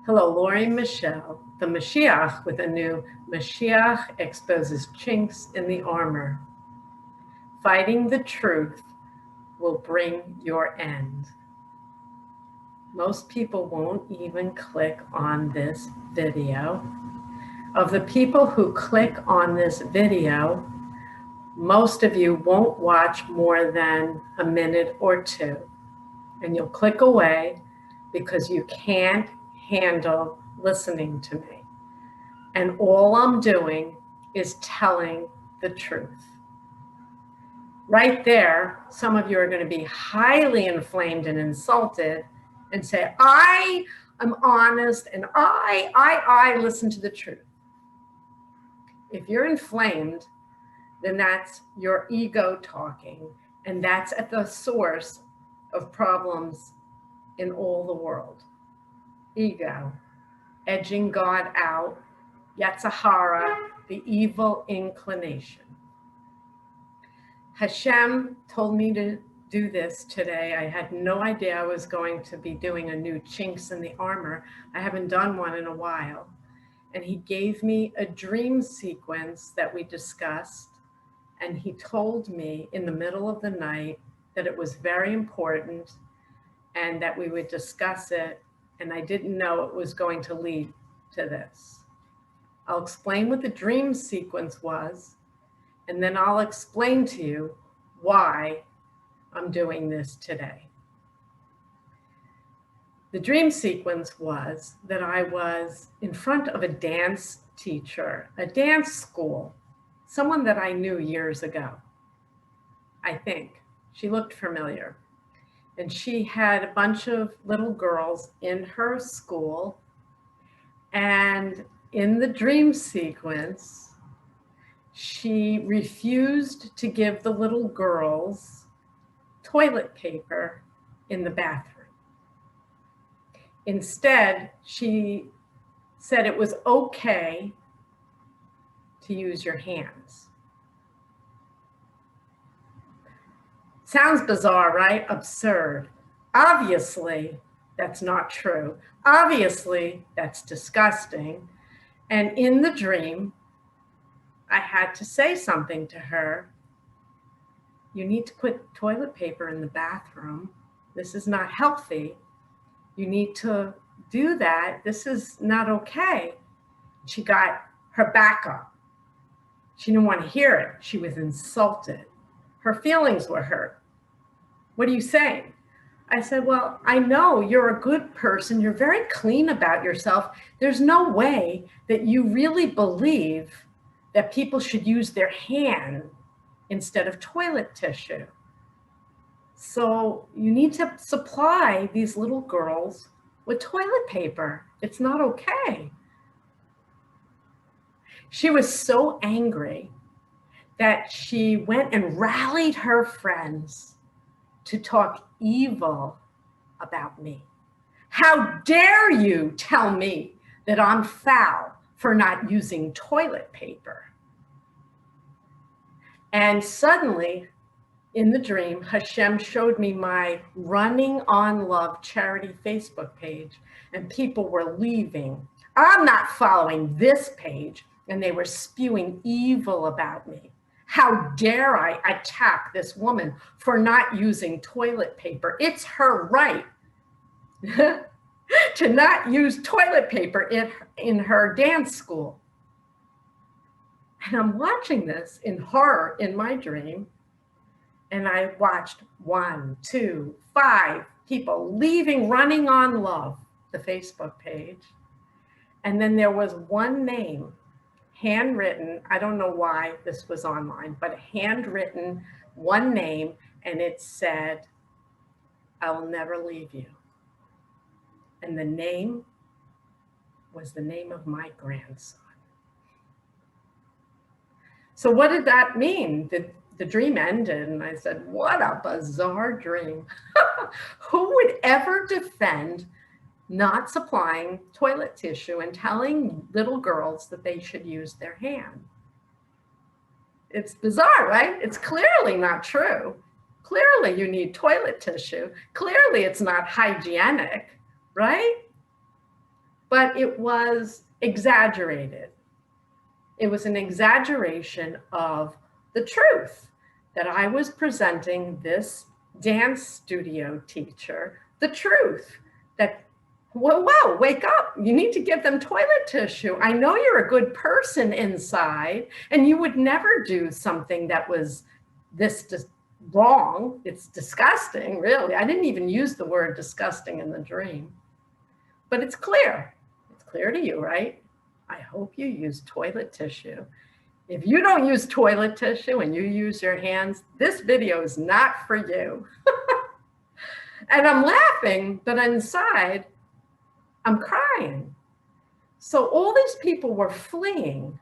Hello, Lori Michelle, the Moshiach with a new Moshiach Exposes Chinks in the Armor. Fighting the truth will bring your end. Most people won't even click on this video. Of the people who click on this video, most of you won't watch more than a minute or two, and you'll click away because you can't handle listening to me. And all I'm doing is telling the truth. Right there, some of you are going to be highly inflamed and insulted and say, I am honest and I listen to the truth. If you're inflamed, then that's your ego talking, and that's at the source of problems in all the world. Ego, edging God out, Yetzirah, the evil inclination. Hashem told me to do this today. I had no idea I was going to be doing a new Chinks in the Armor. I haven't done one in a while. And he gave me a dream sequence that we discussed. And he told me in the middle of the night that it was very important and that we would discuss it. And I didn't know it was going to lead to this. I'll explain what the dream sequence was, and then I'll explain to you why I'm doing this today. The dream sequence was that I was in front of a dance teacher, a dance school, someone that I knew years ago, I think. She looked familiar. And she had a bunch of little girls in her school. And in the dream sequence, she refused to give the little girls toilet paper in the bathroom. Instead, she said it was okay to use your hands. Sounds bizarre, right? Absurd. Obviously, that's not true. Obviously, that's disgusting. And in the dream, I had to say something to her. You need to put toilet paper in the bathroom. This is not healthy. You need to do that. This is not okay. She got her back up. She didn't want to hear it. She was insulted. Her feelings were hurt. What are you saying? I said, well, I know you're a good person. You're very clean about yourself. There's no way that you really believe that people should use their hand instead of toilet tissue. So you need to supply these little girls with toilet paper. It's not okay. She was so angry that she went and rallied her friends to talk evil about me. How dare you tell me that I'm foul for not using toilet paper? And suddenly, in the dream, Hashem showed me my Running on Love charity Facebook page, and people were leaving. I'm not following this page, and they were spewing evil about me. How dare I attack this woman for not using toilet paper? It's her right to not use toilet paper in her dance school. And I'm watching this in horror in my dream. And I watched 1, 2, 5 people leaving Running on Love, the Facebook page. And then there was one name, handwritten. I don't know why this was online, but handwritten, one name, and it said, I will never leave you. And the name was the name of my grandson. So what did that mean? The dream ended, and I said, what a bizarre dream. Who would ever defend not supplying toilet tissue and telling little girls that they should use their hand? It's bizarre, right? It's clearly not true. Clearly you need toilet tissue. Clearly it's not hygienic, right? but it was exaggerated. It was an exaggeration of the truth that I was presenting this dance studio teacher, the truth that, well, wow, wake up. You need to give them toilet tissue. I know you're a good person inside, and you would never do something that was this wrong. It's disgusting, really. I didn't even use the word disgusting in the dream, but it's clear. It's clear to you, right? I hope you use toilet tissue. If you don't use toilet tissue and you use your hands, this video is not for you. And I'm laughing, but inside, I'm crying. So all these people were fleeing,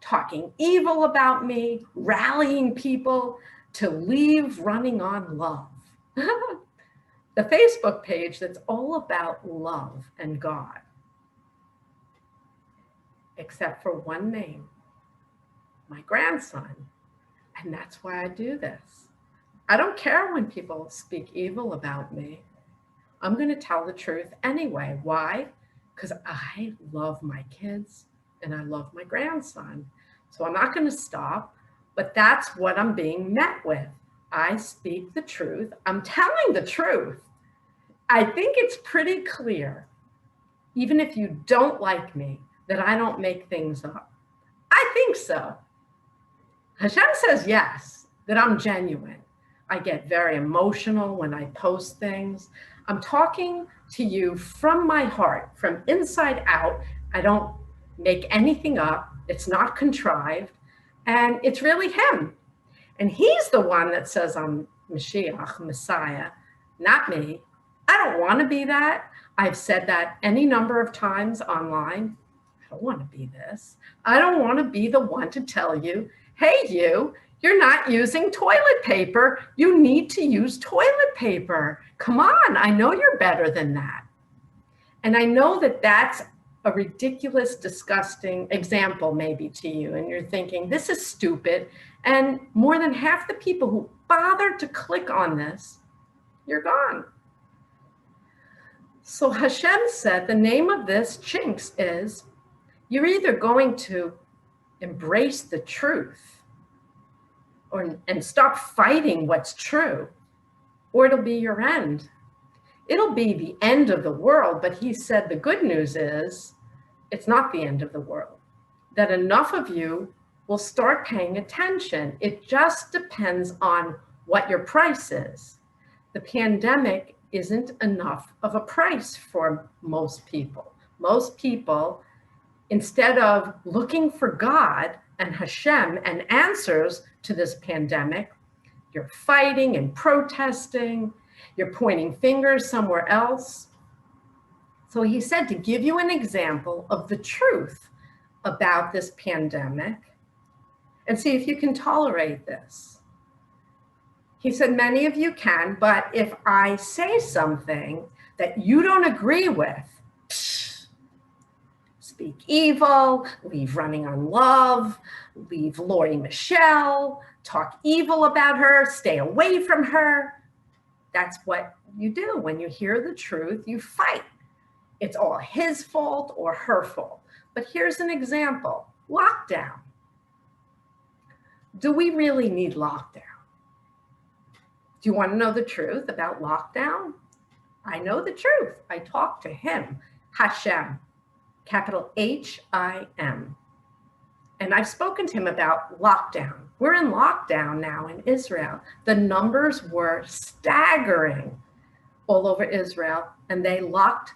talking evil about me, rallying people to leave running on love. The Facebook page that's all about love and God, except for one name, my grandson. And that's why I do this. I don't care when people speak evil about me. I'm going to tell the truth anyway. Why? Because I love my kids and I love my grandson. So I'm not going to stop, but that's what I'm being met with. I speak the truth. I'm telling the truth. I think it's pretty clear, even if you don't like me, that I don't make things up. I think so. Hashem says yes, that I'm genuine. I get very emotional when I post things. I'm talking to you from my heart, from inside out. I don't make anything up. It's not contrived. And it's really him. And he's the one that says I'm Moshiach, Messiah, not me. I don't want to be that. I've said that any number of times online. I don't want to be this. I don't want to be the one to tell you, hey, you're not using toilet paper. You need to use toilet paper. Come on, I know you're better than that. And I know that that's a ridiculous, disgusting example maybe to you. And you're thinking, this is stupid. And more than half the people who bothered to click on this, you're gone. So Hashem said the name of this Chinks is, you're either going to embrace the truth and stop fighting what's true, or it'll be your end. It'll be the end of the world, but he said the good news is it's not the end of the world, that enough of you will start paying attention. It just depends on what your price is. The pandemic isn't enough of a price for most people. Most people, instead of looking for God and Hashem and answers to this pandemic, you're fighting and protesting, you're pointing fingers somewhere else. So he said to give you an example of the truth about this pandemic and see if you can tolerate this. He said, many of you can, but if I say something that you don't agree with, speak evil, leave running on love, leave Lori Michelle, talk evil about her, stay away from her. That's what you do. When you hear the truth, you fight. It's all his fault or her fault. But here's an example, lockdown. Do we really need lockdown? Do you want to know the truth about lockdown? I know the truth. I talk to him, Hashem, capital H-I-M. And I've spoken to him about lockdown. We're in lockdown now in Israel. The numbers were staggering all over Israel, and they locked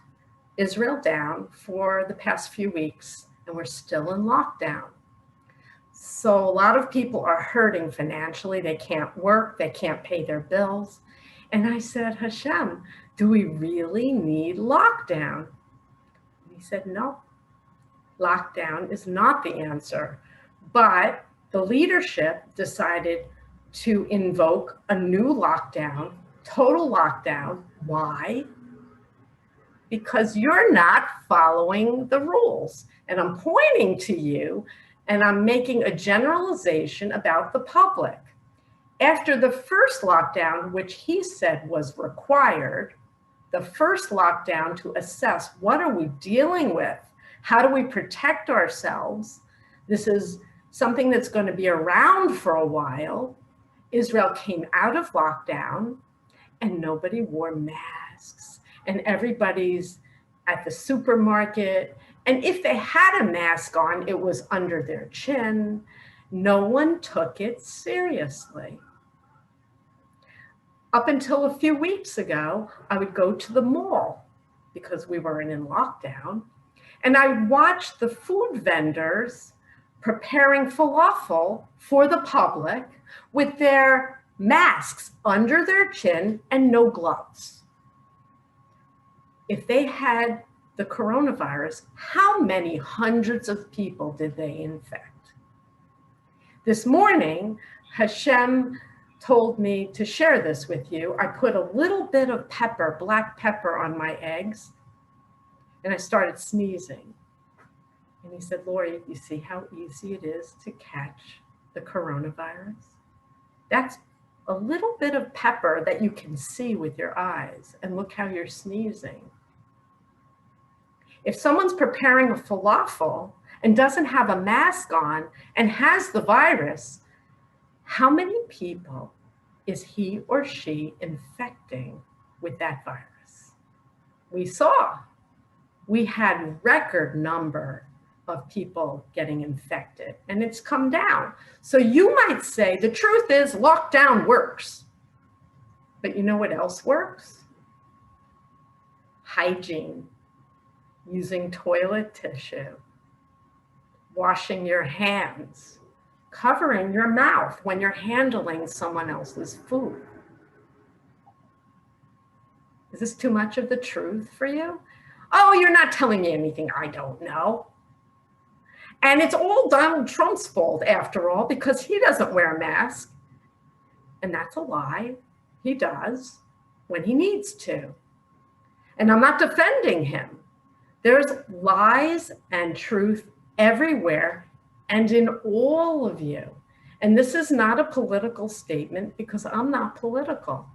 Israel down for the past few weeks, and we're still in lockdown. So a lot of people are hurting financially. They can't work, they can't pay their bills. And I said, Hashem, do we really need lockdown? And he said, no, lockdown is not the answer. But the leadership decided to invoke a new lockdown, total lockdown. Why? Because you're not following the rules. And I'm pointing to you, and I'm making a generalization about the public. After the first lockdown, which he said was required, the first lockdown to assess what are we dealing with? How do we protect ourselves? This is something that's going to be around for a while. Israel came out of lockdown and nobody wore masks, and everybody's at the supermarket. And if they had a mask on, it was under their chin. No one took it seriously. Up until a few weeks ago, I would go to the mall because we weren't in lockdown, and I watched the food vendors preparing falafel for the public with their masks under their chin and no gloves. If they had the coronavirus, how many hundreds of people did they infect? This morning, Hashem told me to share this with you. I put a little bit of pepper, black pepper, on my eggs, and I started sneezing. And he said, Lori, you see how easy it is to catch the coronavirus? That's a little bit of pepper that you can see with your eyes, and look how you're sneezing. If someone's preparing a falafel and doesn't have a mask on and has the virus, how many people is he or she infecting with that virus? We saw. We had record number of people getting infected, and it's come down. So you might say the truth is lockdown works. But you know what else works? Hygiene, using toilet tissue, washing your hands, covering your mouth when you're handling someone else's food. Is this too much of the truth for you? Oh, you're not telling me anything I don't know. And it's all Donald Trump's fault, after all, because he doesn't wear a mask. And that's a lie. He does when he needs to. And I'm not defending him. There's lies and truth everywhere and in all of you. And this is not a political statement, because I'm not political.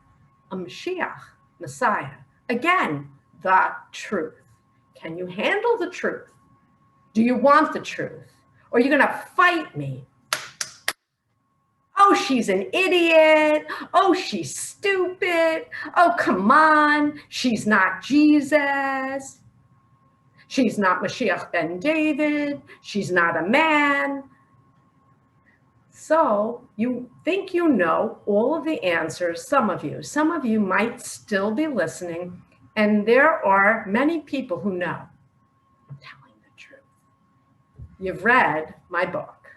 I'm Moshiach, Messiah. Again, the truth. Can you handle the truth? Do you want the truth? Or are you gonna fight me? Oh, she's an idiot. Oh, she's stupid. Oh, come on. She's not Jesus. She's not Moshiach ben David. She's not a man. So you think you know all of the answers, some of you might still be listening, and there are many people who know. I'm telling the truth. You've read my book.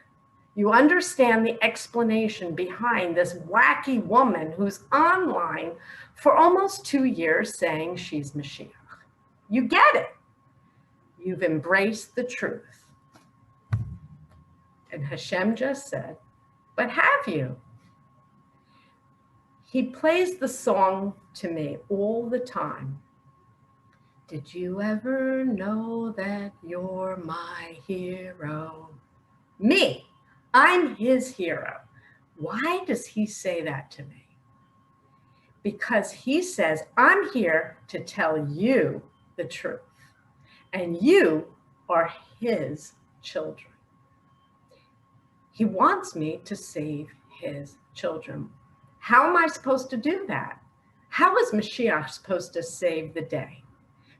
You understand the explanation behind this wacky woman who's online for almost 2 years saying she's Moshiach. You get it. You've embraced the truth. And Hashem just said, but have you? He plays the song to me all the time. Did you ever know that you're my hero? Me, I'm his hero. Why does he say that to me? Because he says, I'm here to tell you the truth. And you are his children. He wants me to save his children. How am I supposed to do that? How is Moshiach supposed to save the day?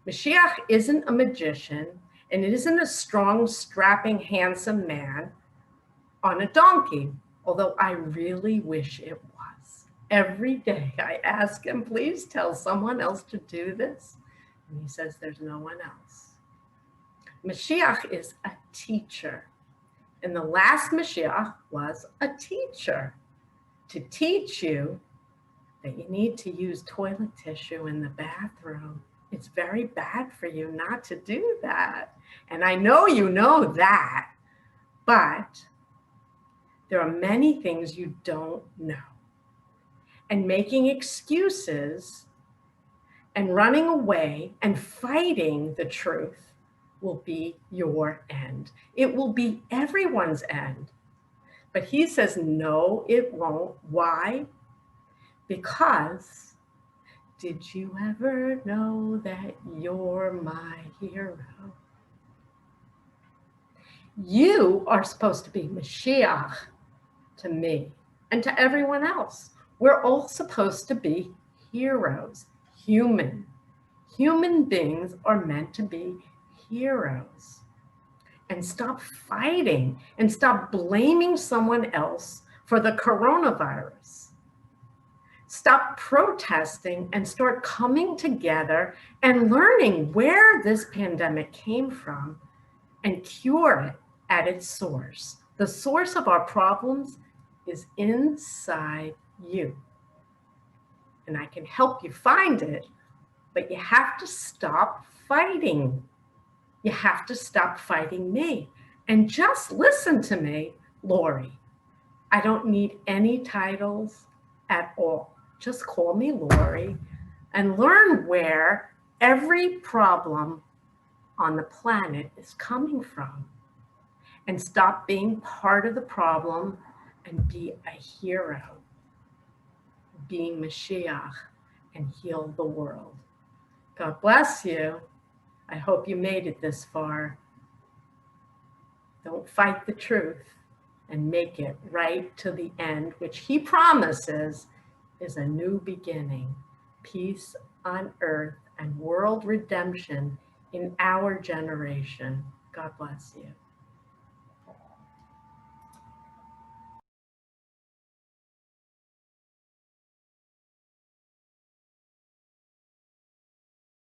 Moshiach isn't a magician, and it isn't a strong, strapping, handsome man on a donkey, although I really wish it was. Every day I ask him, please tell someone else to do this. And he says, there's no one else. Moshiach is a teacher. And the last Moshiach was a teacher, to teach you that you need to use toilet tissue in the bathroom. It's very bad for you not to do that. And I know you know that, but there are many things you don't know. And making excuses and running away and fighting the truth will be your end. It will be everyone's end. But he says, no, it won't. Why? Because Did you ever know that you're my hero? You are supposed to be Moshiach to me and to everyone else. We're all supposed to be heroes, human. Human beings are meant to be heroes. And stop fighting and stop blaming someone else for the coronavirus. Stop protesting and start coming together and learning where this pandemic came from and cure it at its source. The source of our problems is inside you. And I can help you find it, but you have to stop fighting. You have to stop fighting me and just listen to me, Lori. I don't need any titles at all. Just call me Lori and learn where every problem on the planet is coming from. And stop being part of the problem and be a hero, being Moshiach, and heal the world. God bless you. I hope you made it this far. Don't fight the truth and make it right to the end, which he promises is a new beginning, peace on earth and world redemption in our generation. God bless you.